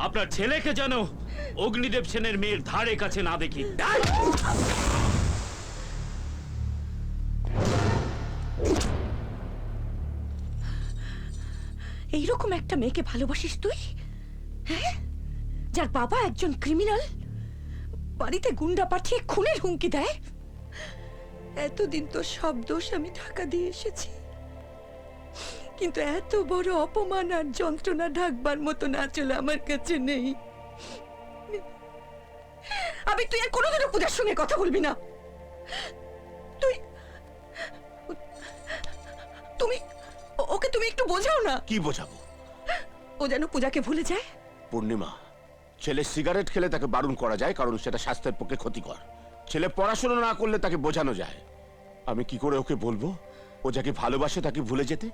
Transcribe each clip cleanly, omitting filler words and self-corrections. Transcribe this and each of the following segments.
আপনার ছেলেকে যেন অগ্নিদেব সেনের মেয়ের ধারে কাছে না দেখি। এইরকম একটা মেয়েকে ভালোবাসিস তুই? হ্যাঁ, যার বাবা একজন ক্রিমিনাল, বাড়িতে গুন্ডা পাঠিয়ে খুনের হুমকি দেয়। এতদিন তো সব দোষ আমি ঢাকা দিয়ে এসেছি, কিন্তু এত বড় অপমান আর যন্ত্রণা ঢাকবার মতো না চলে আমার কাছে নেই। আমি তুই আর কোনোদিনও পূজার সঙ্গে কথা বলবি না। তুমি ওকে তুমি একটু বোঝাও না। কি বোঝাবো? ও যেন পূজাকে ভুলে যায়। পূর্ণিমা, ছেলে সিগারেট খেলে তাকে বারণ করা যায়, কারণ সেটা স্বাস্থ্যের পক্ষে ক্ষতিকর। ছেলে পড়াশোনা না করলে তাকে বোঝানো যায়। আমি কি করে ওকে বলবো ও যাকে ভালোবাসে তাকে ভুলে যেতে?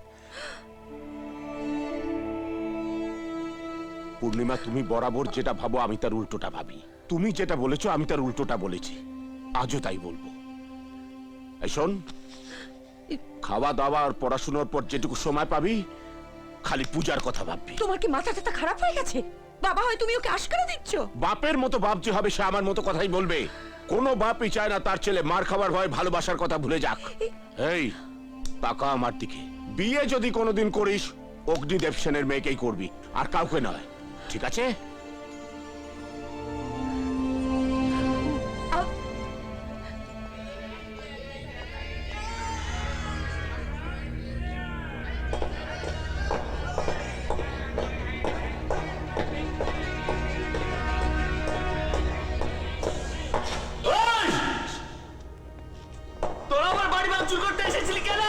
পূর্ণিমা, তুমি বরাবর যেটা ভাবো আমি তার উল্টোটা ভাবি। তুমি যেটা বলেছো আমি তার উল্টোটা বলেছি, আজও তাই বলবো। এই শোন, খাওয়া দাওয়া আর পড়াশোনার পর যেটুকু সময় পাবি খালি পূজার কথা ভাববি। তোমার কি মাথা টাথা খারাপ হয়ে গেছে? বাবা হয় তুমি ওকে আশকারা দিচ্ছ? বাপের মতো বাপ যে হবে সে আমার মতো কথাই বলবে। কোনো বাপই চায় না তার ছেলে মার খাবার ভয় ভালোবাসার কথা ভুলে যাক। এই তাকা আমার দিকে। বিয়ে যদি কোনোদিন করিস অগ্নিদেব সেনের মেয়েকেই করবি, আর কাউকে নয়, ঠিক আছে? তোরা আমার বাড়ি ভাঙচুর করতে এসেছিলি কেন?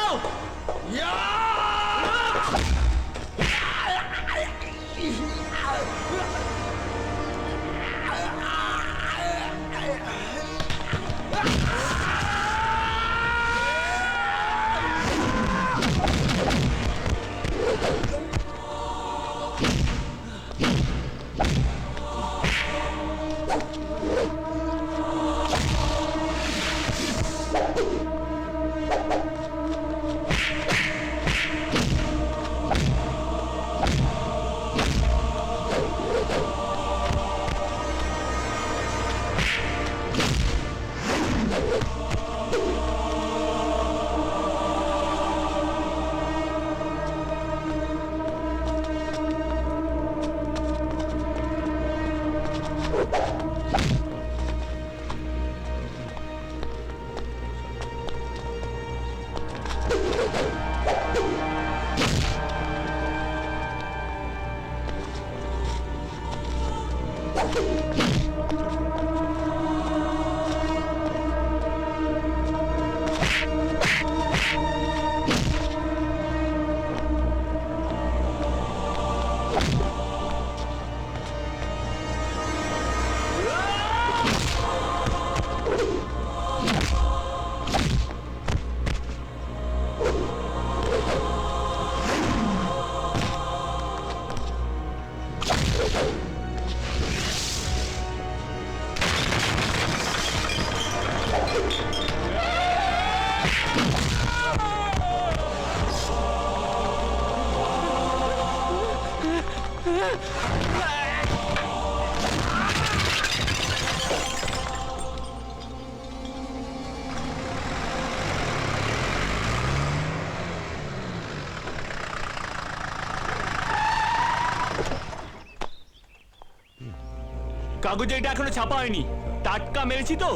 কাগজে এটা এখনো ছাপা হয়নি, টাটকা মেরেছি তো,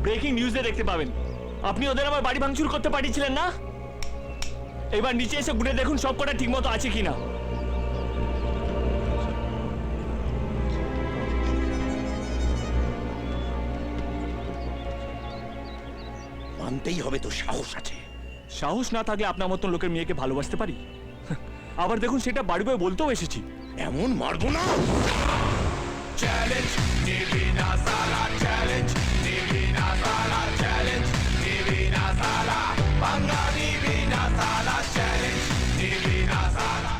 ব্রেকিং নিউজে দেখতে পাবেন। আপনি ওদের আমার বাড়ি ভাঙচুর করতে পাঠিয়েছিলেন না? এবার নিচে এসে ঘুরে দেখুন সব কটা ঠিক মতো আছে কিনা। মানতেই হবে তো সাহস আছে। সাহস না থাকলে আপনার মতন লোকের মেয়েকে ভালোবাসতে পারি? আবার দেখুন সেটা বাড়ি বয়ে বলতেও এসেছি। এমন মারবো না। Challenge, Divina Sala, challenge, Divina Sala, challenge, Divina Sala, Banga Divina Sala, challenge, Divina Sala.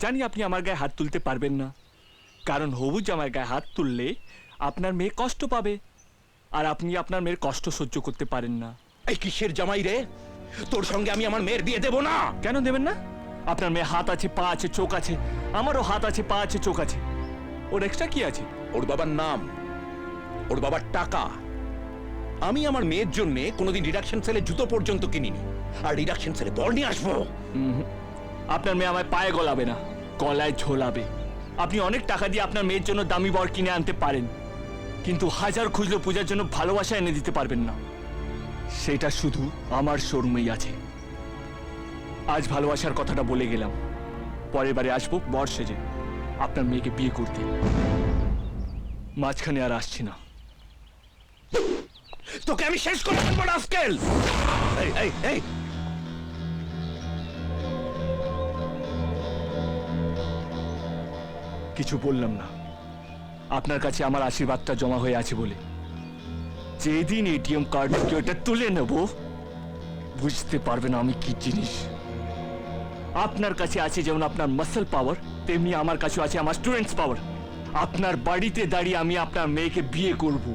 জানি আপনি আমার গায়ে হাত তুলতে পারবেন না, কারণ হবু জামার গায়ে হাত তুললে আপনার মেয়ে কষ্ট পাবে, আর আপনি আপনার মেয়ের কষ্ট সহ্য করতে পারেন না। এই কিসের জামাই রে? তোর সঙ্গে আমি আমার মেয়ের বিয়ে দেব না। কেন দেবেন না? আপনার মেয়ে হাত আছে, পা আছে, চোখ আছে, আমারও হাত আছে, পা আছে, চোখ আছে। ওর এক্সট্রা কি আছে? ওর বাবার নাম, ওর বাবার টাকা। আমি আমার মেয়ের জন্য কোনোদিন রিডাকশন সেলে জুতো পর্যন্ত কিনিনি, আর রিডাকশন সেলে বল নিয়ে আসবো। আপনার মেয়ে আমায় পায়ে গলাবে না, গলায় ঝোলাবে। আপনি অনেক টাকা দিয়ে আপনার মেয়ের জন্য দামি বর কিনে আনতে পারেন, কিন্তু হাজার খুঁজলেও পূজার জন্য ভালোবাসা এনে দিতে পারবেন না। সেটা শুধু আমার শোরুমেই আছে। আজ ভালোবাসার কথাটা বলে গেলাম, পরের বারে আসবো বর সেজে আপনার মেয়েকে বিয়ে করতে। মাঝখানে আর আসছি না। তোকে আমি শেষ করে ফেলবো রাস্কেল। এই এই এই, কিছু বললাম না, আপনার কাছে আমার আশীর্বাদটা জমা হয়ে আছে বলে। যেদিন এটিএম কার্ড থেকে ওটা তুলে নেব, বুঝতে পারবেন আমি কি জিনিস। আপনার কাছে আছে যেমন আপনার মাসল পাওয়ার, তেমনি আমার কাছে আছে আমার স্টুডেন্টস পাওয়ার। আপনার বাড়িতে দাঁড়িয়ে আমি আপনার মেয়েকে বিয়ে করব,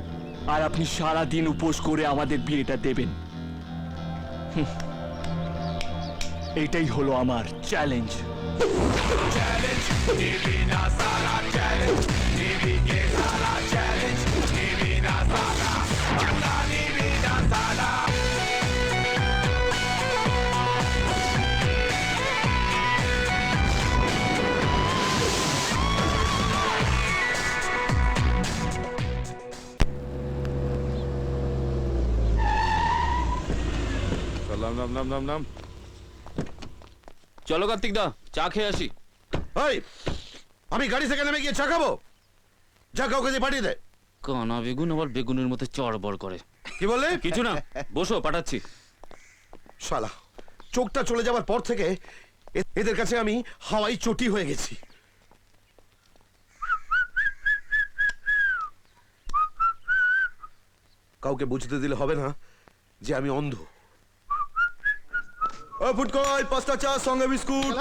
আর আপনি সারা দিন উপোস করে আমাদের বিয়েটা দেবেন। এইটাই হলো আমার challenge. challenge, Divina Sala challenge, Divina Sala challenge, Divina Sala, Banga Divina Sala. নাম নাম নাম নাম নাম। চলো কার্তিক দা, চা খেয়ে আসি। ওই, আমি গাড়ি থেকে নেমে গিয়ে চা খাবো? যা কাউকে দিয়ে পাঠিয়ে দে। কানা বেগুন আবার বেগুনের মতো চড়বড় করে। কি বললে? কিছু না, বসো, পাঠাচ্ছি। শালা, চোখটা চলে যাওয়ার পর থেকে এদের কাছে আমি হাওয়াই চটি হয়ে গেছি। কাউকে বুঝতে দিলে হবে না যে আমি অন্ধ। ও ফুটকই, 5টা চা সঙ্গে বিস্কুট।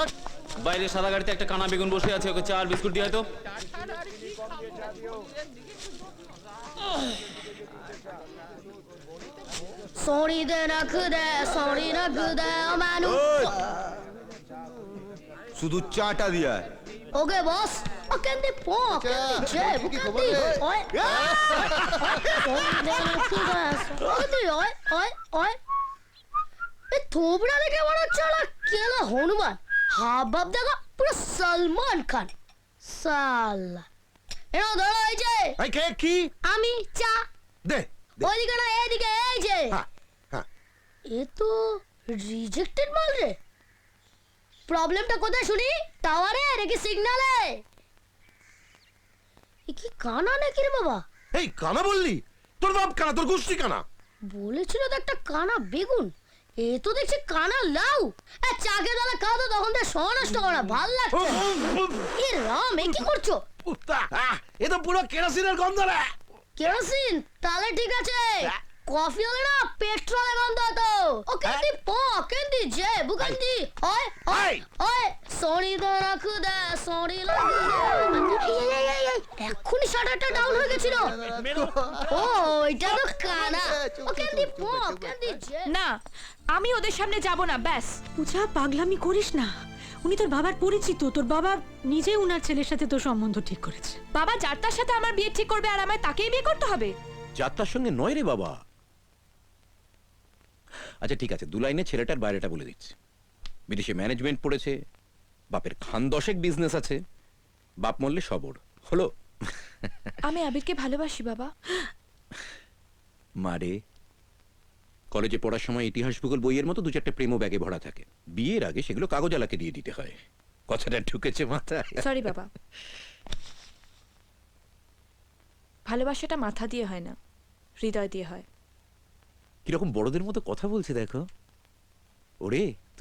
বাইরে সাদা গাড়িতে একটা কানা বেগুন বসে আছে, ওকে চা আর বিস্কুট দিয়ে তো। Sorry de na kude, sorry na kude, manu. শুধু চাটা দিয়া Okay, boss. Kendi po, kendi jeb, kendi. Oi. Sorry de na kude, kendi oi. এ থোবড়া দেখে মনে হচ্ছে ওরা কেলা হনুমান, হাবভাব দেখো পুরো সলমান খান। সালা এরা ধরো, এই যে এই কে কি? আমি চা দে। ওইদিকে না এইদিকে, এই যে হ্যাঁ হ্যাঁ। এ তো রিজেক্টেড মাল রে। প্রবলেমটা কোথায় শুনি? টাওয়ারে নাকি সিগন্যালে? এ কি কানা নাকি রে বাবা? এই কানা বললি? তোর বাপ কানা, তোর গোষ্ঠী কানা। বলেছিল তো একটা কানা বেগুন, এ তো দেখছি কানা লাউ। চাকে দালা খাও তো, তখন তো সনষ্ট করা ভাল লাগছে। এ রাম, এ কি করছো? এ তো পুরো কেরোসিনের গন্ধ রে। কেরোসিন? তাহলে ঠিক আছে, কফি হলে না পেট্রোলের গন্ধ হতো। ও কেন্দি প, কেন্দি জে, বুকেন্দি ওই ওই ওই সরি দা রাখু দা, সরি লাগু দা। এক্ষুনি শাটারটা ডাউন হয়ে গেছিল। ও এটা তো কানা। ও কেন্দি প, কেন্দি জে। না, আমি ওদের সামনে যাব না, ব্যাস। পূজা, পাগলামি করিস না। উনি তোর বাবার পরিচিত, তোর বাবা নিজে উনার ছেলের সাথে তোর সম্বন্ধ ঠিক করেছে। বাবা যার তার সাথে আমার বিয়ে ঠিক করবে, আর আমায় তাকেই বিয়ে করতে হবে? যাত্রার সঙ্গে নয় রে বাবা। আচ্ছা ঠিক আছে, 2 লাইনে ছেলেটার বাইরেটা বলে দিচ্ছি। বিদেশে ম্যানেজমেন্ট পড়েছে, বাপের খান 10 বিজনেস আছে, বাপ মরলে সবর হলো। আমি আবিরকে ভালোবাসি বাবা। মারে, কলেজে পড়ার সময় ইতিহাস ভূগোল বইয়ের মতো 2-4টে প্রেমও ব্যাগে ভরা থাকে। বিয়ের আগে সেগুলো কাগজালাকে দিয়ে দিতে হয়। কথাটা ঢুকেছে মাথায়? সরি বাবা, ভালোবাসাটা মাথা দিয়ে হয় না, হৃদয় দিয়ে হয়। কিরকম বড়দের মতো কথা বলছে দেখো। ওরে